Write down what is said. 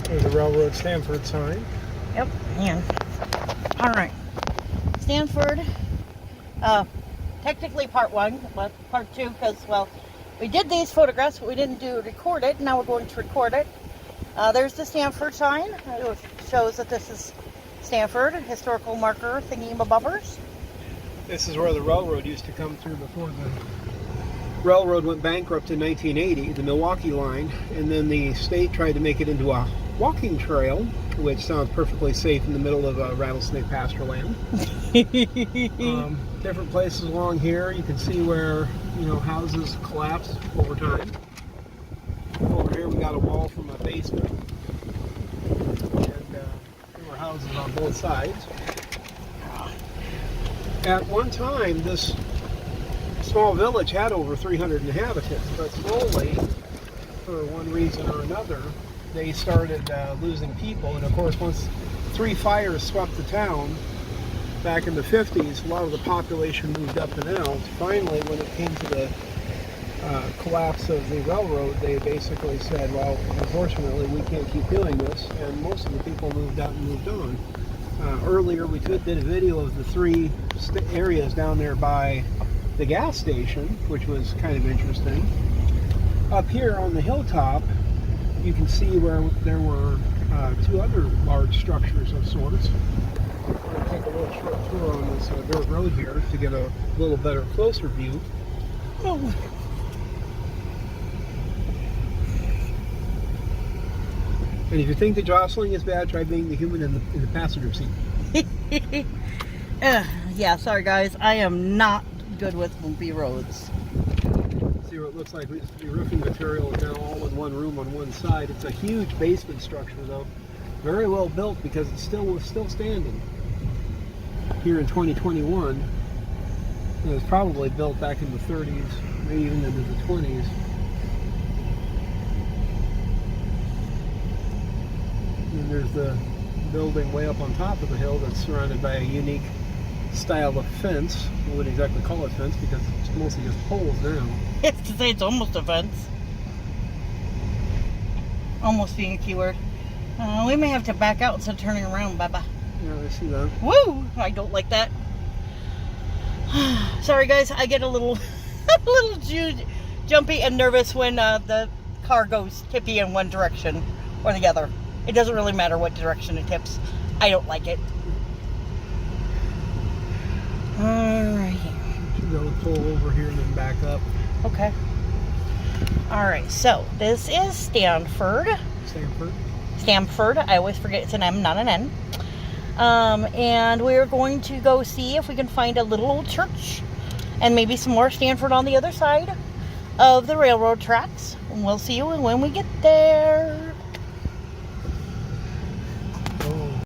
There's a railroad Stamford sign. Yep, and alright. Stamford, technically part one, but part two, because, well, we did these photographs, but we didn't record it. Now we're going to record it. There's the Stamford sign. It shows that this is Stamford, historical marker thingy-mabobbers. This is where the railroad used to come through before the railroad went bankrupt in 1980, the Milwaukee line, and then the state tried to make it into a walking trail, which sounds perfectly safe in the middle of rattlesnake pasture land. Different places along here, you can see where, you know, houses collapsed over time. Over here we got a wall from a basement, and there were houses on both sides. At one time, this small village had over 300 inhabitants, but slowly, for one reason or another, they started losing people. And of course, once 3 fires swept the town back in the 50s, a lot of the population moved up and out. Finally, when it came to the collapse of the railroad, they basically said, well, unfortunately, we can't keep doing this, and most of the people moved out and moved on. Earlier, we did a video of the 3 areas down there by the gas station, which was kind of interesting. Up here on the hilltop, you can see where there were 2 other large structures of sorts. I'm going to take a little short tour on this dirt road here to get a little better, closer view. Oh. And if you think the jostling is bad, try being the human in the passenger seat. Yeah, sorry guys, I am not good with bumpy roads. See what it looks like. The roofing material is now all in one room on one side. It's a huge basement structure, though. Very well built because it's still standing here in 2021. It was probably built back in the 30s, maybe even into the 20s. And there's the building way up on top of the hill that's surrounded by a unique style of fence. I wouldn't exactly call it fence because it's mostly just poles now. It's to say it's almost a fence. Almost being a keyword. We may have to back out instead of turning around, Baba. Yeah, I see that. Woo! I don't like that. Sorry guys, I get a little jumpy and nervous when the car goes tippy in one direction or the other. It doesn't really matter what direction it tips. I don't like it. Alright. Should go pull over here and then back up. Okay. Alright, so this is Stamford. Stamford. I always forget it's an M, not an N. And we're going to go see if we can find a little old church and maybe some more Stamford on the other side of the railroad tracks. And we'll see you when we get there.